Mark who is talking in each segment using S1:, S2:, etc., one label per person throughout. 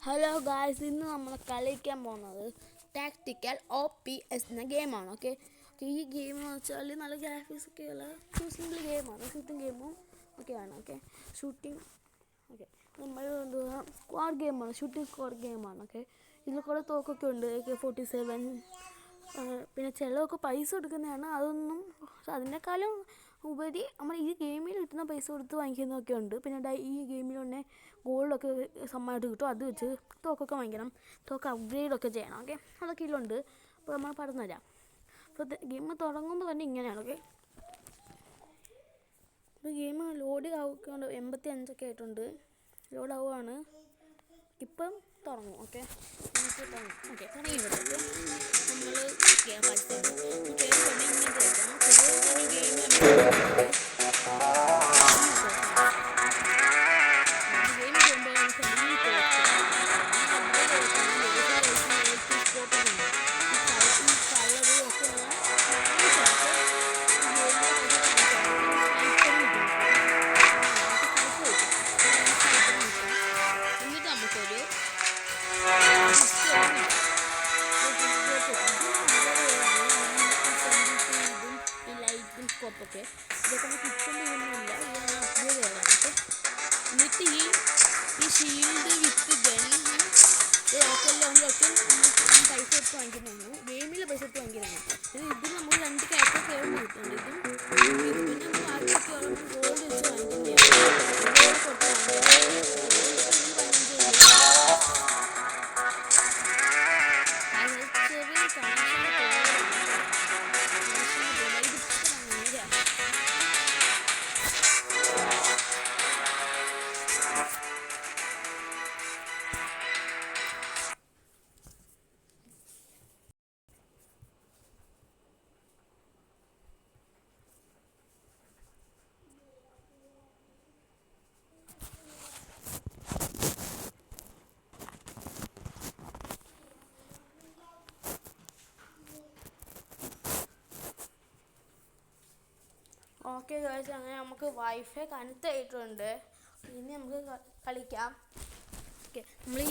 S1: Hello guys, ഇന്ന് നമ്മൾ കളിക്കാൻ പോകുന്നത് ടാക്ടിക്കൽ OPS എന്ന ഗെയിമാണ്. ഓക്കെ, ഈ ഗെയിം എന്ന് വെച്ചാൽ നല്ല ഗ്രാഫിക്സ് ഒക്കെ ഉള്ള സിമ്പിൾ ഗെയിമാണ്. ഷൂട്ടിംഗ് ഗെയിമും ഒക്കെയാണ്. ഓക്കെ, ഷൂട്ടിംഗ് നമ്മൾ സ്ക്വാഡ് ഗെയിമാണ്, ഷൂട്ടിംഗ് സ്ക്വാഡ് ഗെയിമാണ്. ഓക്കെ, ഇതിൽ കുറേ തോക്കൊക്കെ ഉണ്ട്, AK-47. പിന്നെ ചിലതൊക്കെ പൈസ കൊടുക്കുന്നതാണ്. അതിനേക്കാളും ഉപരി നമ്മൾ ഈ ഗെയിമിൽ കിട്ടുന്ന പൈസ കൊടുത്ത് വാങ്ങിക്കുന്നതൊക്കെ ഉണ്ട്. പിന്നെ ഈ ഗെയിമിൽ തന്നെ ഗോൾഡൊക്കെ സമ്മാനമായിട്ട് കിട്ടും. അത് വെച്ച് തോക്കൊക്കെ വാങ്ങിക്കണം, തോക്ക് അപ്ഗ്രേഡൊക്കെ ചെയ്യണം. ഓക്കെ, അതൊക്കെ ഇതിലുണ്ട്. അപ്പോൾ നമ്മൾ പറഞ്ഞു തരാം. അപ്പോൾ ഗെയിം തുടങ്ങുമ്പോൾ തന്നെ ഇങ്ങനെയാണ്. ഓക്കെ, ഇപ്പോൾ ഗെയിം ലോഡ് ആവുകൊണ്ട് 85 ആയിട്ടുണ്ട്. ലോഡ് ആവുകയാണ്. ഇപ്പം തുടങ്ങും. ഓക്കെ, നമുക്ക് തുടങ്ങും. ഓക്കെ, തുടങ്ങി വിടും. നമ്മൾ ഓക്കെ, ഇതൊക്കെ കിച്ചൺ ചെയ്യുന്നില്ല, അപ്ഗ്രേഡ് ചെയ്യണം. ഓക്കെ, എന്നിട്ട് ഈ ഷീൽഡ് വിത്ത് ഗണ്ണും ലോക്കെല്ലാം പൈസ എടുത്ത് വാങ്ങിക്കുന്നതാണ്. ഗെയിമിൽ പൈസ എടുത്ത് വാങ്ങിക്കുന്നതാണ്. ഇതിൽ നമ്മൾ 2 ക്യാരക്ടർ കേൾന്ന് കിട്ടുന്നുണ്ട്. പിന്നെ നമ്മൾ ആദ്യമൊക്കെ ഗോൾഡ് വെച്ച് വാങ്ങിക്കുന്നതാണ്. ഓക്കെ ഗൈസ്, അങ്ങനെ നമുക്ക് വൈഫൈ കണക്ട് ആയിട്ടുണ്ട്. ഇനി നമുക്ക് കളിക്കാം. ഓക്കെ, നമ്മൾ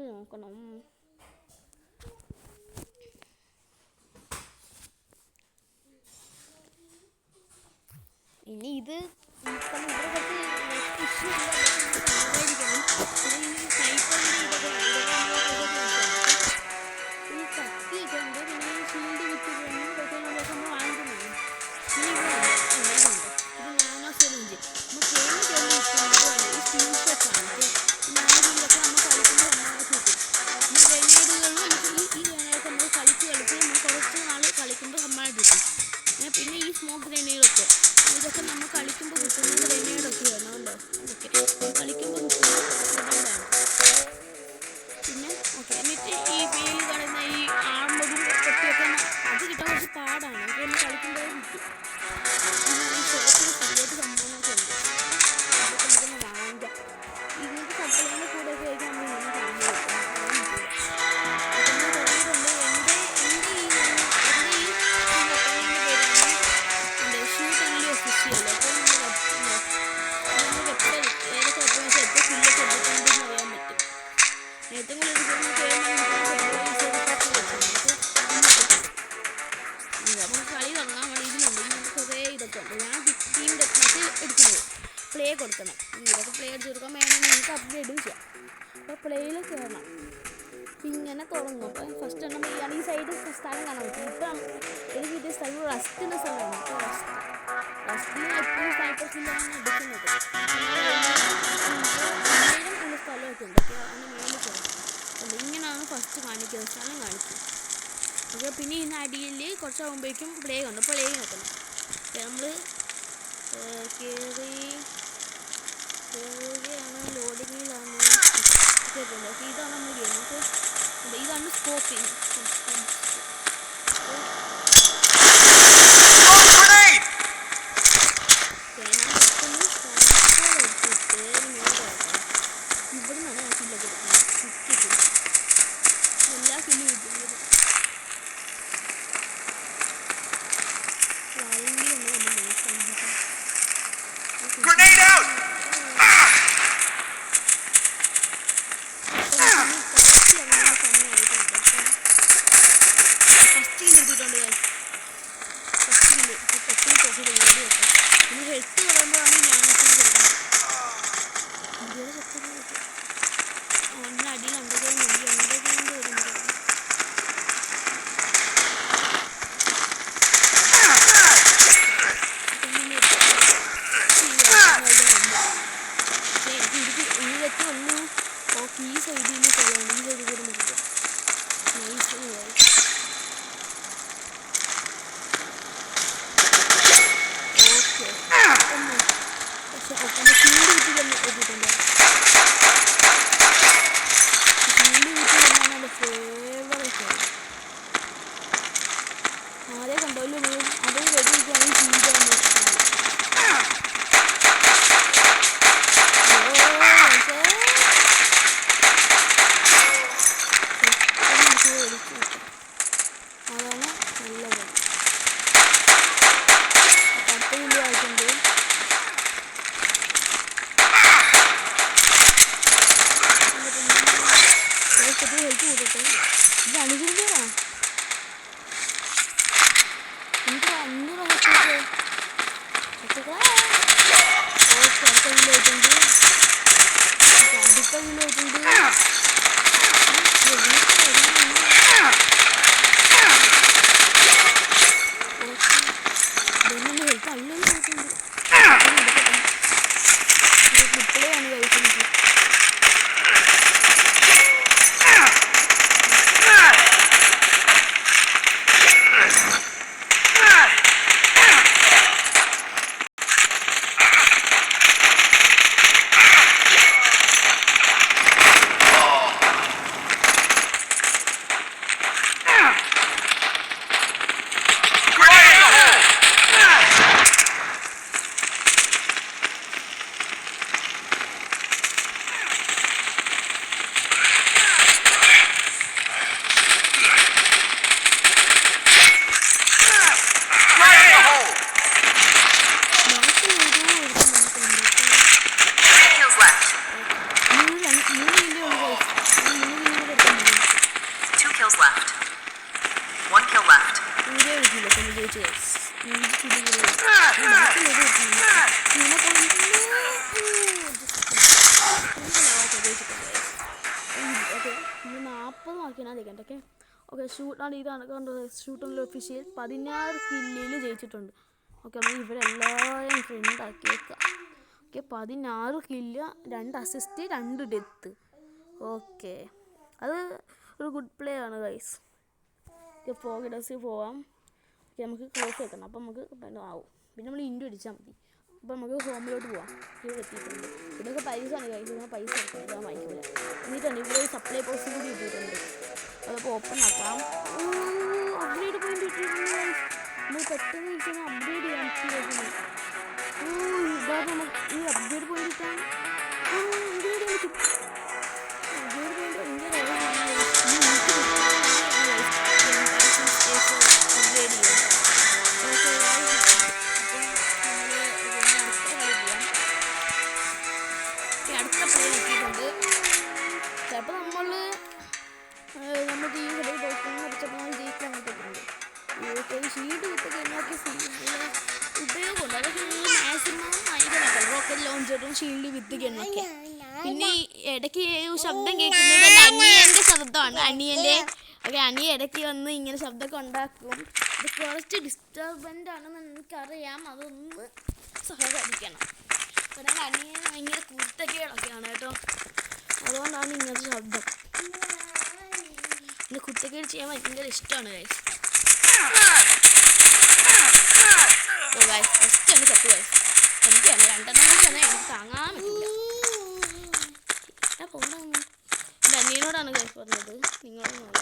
S1: നോക്കണം. ഇനി ഇത് പിന്നെ ഈ സ്മോക്ക് ഗ്രനേഡൊക്കെ ഇതൊക്കെ നമ്മൾ കളിക്കുമ്പോൾ കിട്ടുന്ന ഗ്രനേഡൊക്കെയാണ്. ഉണ്ടോ? ഓക്കെ, കളിക്കുമ്പോൾ കിട്ടുന്നതാണ്. പിന്നെ ഓക്കെ, എന്നിട്ട് ഈ വെയിൽ കിടന്ന ഈ ആർമറും പൊട്ടിയൊക്കെ അത് കിട്ടാൻ കുറച്ച് പാടാണ്. അപ്പോൾ ഒന്ന് കളിക്കുമ്പോൾ കിട്ടും. ഈ ഷോപ്പിൽ പുതിയത് സംഭവങ്ങളൊക്കെ ഉണ്ട്. അതൊക്കെ നമുക്കൊന്ന് വാങ്ങിക്കാം. ഇങ്ങനത്തെ സപ്ലൈൻ്റെ കൂടെയൊക്കെ ആയിരിക്കും നമ്മൾ ഇങ്ങനെ കാണുന്നത്. പ്ലേ കൊടുക്കണം. ഇതൊക്കെ പ്ലേ അടിച്ച് കൊടുക്കാൻ വേണമെങ്കിൽ നിങ്ങൾക്ക് അപ്ഗ്രേഡും ചെയ്യാം. അപ്പോൾ പ്ലേയിൽ കയറണം. ഇങ്ങനെ തുടങ്ങും. അപ്പോൾ ഫസ്റ്റ് എണ്ണം ഈ സൈഡ് സ്ഥലം കാണാൻ പറ്റും. ഇപ്പം എനിക്ക് കിട്ടിയ സ്ഥലം റസ്റ്റിൻ്റെ സ്ഥലമാണ്. അപ്പോൾ റസ്റ്റിന് എപ്പോഴും 5% എടുക്കുന്നത്. ആകുമ്പോഴേക്കും പ്ലേ ഉണ്ട്. പ്ലേ നോക്കണം. നമ്മൾ കയറുകയാണ്, ലോഡിങ്ങിലാണ്. ഇതാണ് നമ്മൾ ഗെയിം. ഓക്കെ, ഇതാണ് സ്കോപ്പിങ്. ഇവിടെ നിന്നാണ് ഞാൻ കില്ലൊക്കെ എടുക്കുന്നത്. എല്ലാ കില്ലും കിട്ടുന്നത് ഹെൽത്ത് പറയുമ്പോഴാണ് ഞാൻ അടിയിൽ എന്തൊക്കെയാണ് വരുന്നത്. ഇതിലൊക്കെ ഒന്ന് ഓക്കെ, ഈ സൈഡിൽ നിന്ന് പോയാണ്. ഈ സൈഡിൽ കൂടെ നോക്കുക. പക്ഷെ ഒപ്പം ഫീൽഡ് കിട്ടി തന്നെ എത്തിയിട്ടുണ്ട്. ഫീൽഡ് കിട്ടി തന്നെയാണ് എൻ്റെ ഫേവറേറ്റ്. ആരെ കണ്ടോലും അതേ വെടിയിരിക്കുകയാണെങ്കിൽ ഫീൽഡ് ആണ്. അതാണ് നല്ല കളി. 10 കിലോ ആയിട്ടുണ്ട്. ഹെൽത്ത് കൂട്ടട്ടെ. ഇത് അനുകൂലമാണ്. എനിക്ക് 500 ഓക്കെ. അടുത്ത കിലോ ആയിട്ടുണ്ട്. അടുത്ത കിലോ ആയിട്ടുണ്ട്. ഹെൽത്ത് അല്ലല്ലോ ആയിട്ടുണ്ട്. കുട്ടികളെയാണ് കഴിക്കുന്നത്. ഓക്കെ, ഷൂട്ടാണ്. ഇതാണ് കണ്ടത്. ഷൂട്ടിൻ്റെ ഒഫീഷ്യൽ 16 കില്ലിൽ ജയിച്ചിട്ടുണ്ട്. ഓക്കെ, നമ്മൾ ഇവരെല്ലാവരും ഫ്രണ്ടാക്കി വെക്കാം. Okay, 16 kill, 2 assist, 2 death. Okay, അത് ഒരു ഗുഡ് പ്ലേ ആണ് ഗൈസ്. ഓക്കെ, പ്രോഗ്രസ്സിൽ പോവാം. ഓക്കെ, നമുക്ക് ക്ലോസ് വെക്കണം. അപ്പം നമുക്ക് ആവും. പിന്നെ നമ്മൾ ഇൻഡു അടിച്ചാൽ മതി. അപ്പോൾ നമുക്ക് ഹോമിലോട്ട് പോവാം. ഇത് എത്തിയിട്ടുണ്ട്. ഇതൊക്കെ പൈസ ആണ് കഴിക്കുന്നത്. പൈസ എടുക്കാൻ വാങ്ങിക്കില്ല. എന്നിട്ടുണ്ട് ഇവിടെ ഒരു സപ്ലൈ ബോക്സും കൂടി ഇട്ടിട്ടുണ്ട്. അതപ്പോൾ ഓപ്പൺ ആക്കാം. അപ്ഗ്രേഡ് പോയിന്റ് ഇട്ടിട്ടുണ്ട്. നമ്മൾ പെട്ടെന്ന് വെച്ചാൽ അപ്ഗ്രേഡ് ചെയ്യാൻ പറ്റുന്നത്. ഇതാകുമ്പോൾ നമുക്ക് ഈ അപ്ഗ്രേഡ് പോയിന്റ് ഇട്ടാൽ അപ്ഗ്രേഡ് ചെയ്യാൻ പറ്റും. അപ്ഗ്രേഡ് പോയിന്റ് ഭയങ്കര അപ്ഗ്രേഡ് ചെയ്യാം. അടുത്ത പ്ലേ എത്തിയിട്ടുണ്ട്. ചിലപ്പോൾ നമുക്ക് ഈ കളി തോക്കുന്ന ചിലപ്പോൾ ജയിക്കാൻ പറ്റുന്നുണ്ട്. ഷീൽഡ് കിട്ടുക നോക്കി ഉപയോഗമുണ്ട്. അതൊക്കെ മാക്സിമം ഭയങ്കര റോക്കറ്റ് ലോഞ്ചറും ഷീൽഡ് വിത്ത് ഗണ്ണൊക്കെ. പിന്നെ ഇടയ്ക്ക് ശബ്ദം കേൾക്കുന്നത് അനിയൻ്റെ ശബ്ദമാണ്. അനിയ ഇടയ്ക്ക് വന്ന് ഇങ്ങനെ ശബ്ദമൊക്കെ ഉണ്ടാക്കും. ഇത് കുറച്ച് ഡിസ്റ്റർബൻ്റ് ആണെന്ന് എനിക്കറിയാം. അതൊന്ന് സഹകരിക്കണം. കാരണം അനിയൻ ഭയങ്കര കുരുത്തക്കേടൊക്കെയാണ് കേട്ടോ. അതുകൊണ്ടാണ് ഇങ്ങനത്തെ ശബ്ദം. പിന്നെ കുരുത്തക്കേട് ചെയ്യാൻ ഭയങ്കര ഇഷ്ടമാണ് ഗൈസ്. ഫസ്റ്റ് ആണ് ചത്തു ഗൈസ്. എനിക്കാണ് 2 എണ്ണം കൂടി തന്നെ എനിക്ക് താങ്ങാൻ പറ്റില്ല. പോകണമെന്ന് എൻ്റെ അനിയനോടാണ് ഗൈസ് പറഞ്ഞത്, നിങ്ങളൊന്നുമല്ല,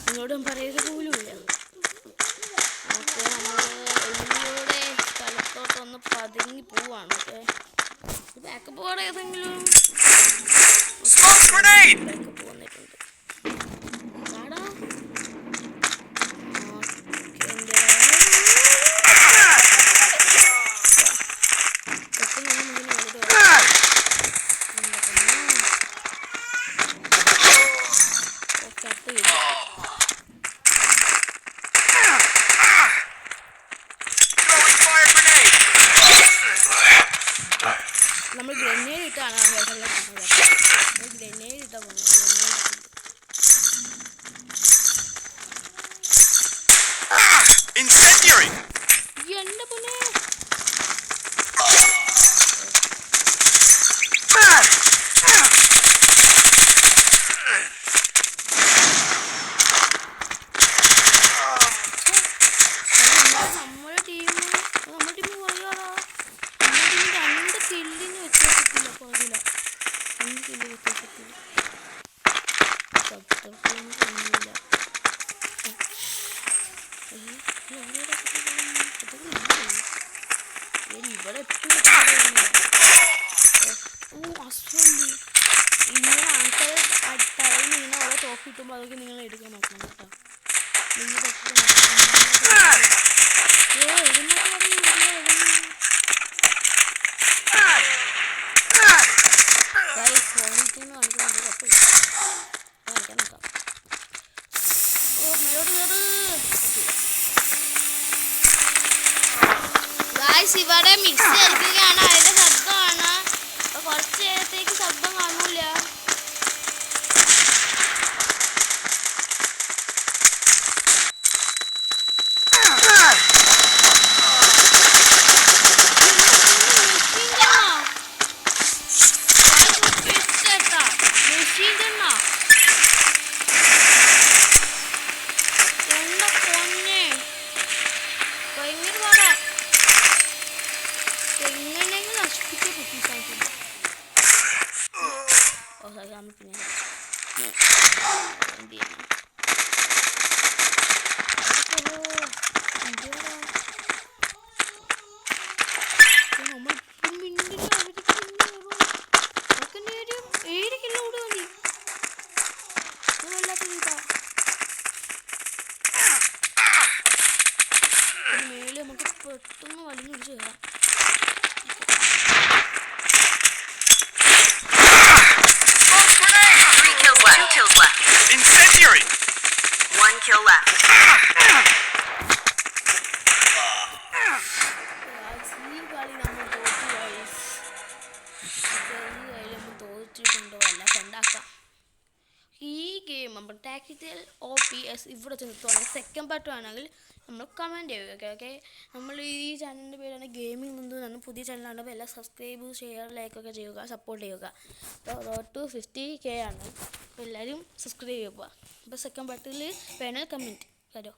S1: നിങ്ങളോടും പറയത് പോലുമില്ല. ഓക്കെ, നമ്മൾ എല്ലിയുടെ സ്ഥലത്തോട്ടൊന്ന് പതുങ്ങി പോവാണ്. ഓക്കെ, ബാക്കപ്പ് പോകാൻ ഏതെങ്കിലും ബാക്കപ്പ് വന്നിട്ടുണ്ട്. ആടാ നമ്മൾ ഗ്രനേഡ് ഇട്ടാണ് ഗ്രനേഡ് ഇട്ടാ പോകുന്നത്. എന്റെ പൊന്നെ നമ്മുടെ ടീം പറയാടാ, നമ്മുടെ ടീം 2 കില്ലിന് വ്യത്യാസത്തില്ല, കുറവില്ല, 5 കില്ല് വ്യത്യാസത്തില്ല. ഇവിടെ എപ്പോഴും അസുഖമുണ്ട്. ഇങ്ങനെ ആൾക്കാർ തലയിൽ ഇങ്ങനെ ഓരോ തോക്ക് കിട്ടുമ്പോൾ അതൊക്കെ നിങ്ങൾ എടുക്കാൻ നോക്കണം കേട്ടോ. ഇവിടെ മിക്സ് അടിക്കുകയാണ്, അതിന്റെ ശബ്ദമാണ്. അപ്പൊ കുറച്ച് നേരത്തേക്ക് ശബ്ദം കാണൂല. നമുക്ക് പെട്ടെന്ന് വലിഞ്ഞൊടിച്ച് കയറാം.
S2: Incendiary! 1 kill left.
S1: ഈ ഗെയിം നമ്മൾ ടാക്ടിക്കൽ OPS ഇവിടെ ചെന്നെത്തുവാണെങ്കിൽ സെക്കൻഡ് പാർട്ട് വേണമെങ്കിൽ നമ്മൾ കമൻറ്റ് ചെയ്യുക. ഓക്കെ, നമ്മൾ ഈ ചാനലിൻ്റെ പേരാണ് ഗെയിമിംഗ് മുന്തുന്നാണ്. പുതിയ ചാനലാണ്. അപ്പോൾ എല്ലാം സബ്സ്ക്രൈബ്, ഷെയർ, ലൈക്കൊക്കെ ചെയ്യുക, സപ്പോർട്ട് ചെയ്യുക. അപ്പോൾ റോഡ് ടു 50K ആണ്. അപ്പോൾ എല്ലാവരും സബ്സ്ക്രൈബ് ചെയ്യുക. അപ്പോൾ സെക്കൻഡ് പാർട്ടിൽ വേണമെങ്കിൽ കമൻറ്റ് കേട്ടോ.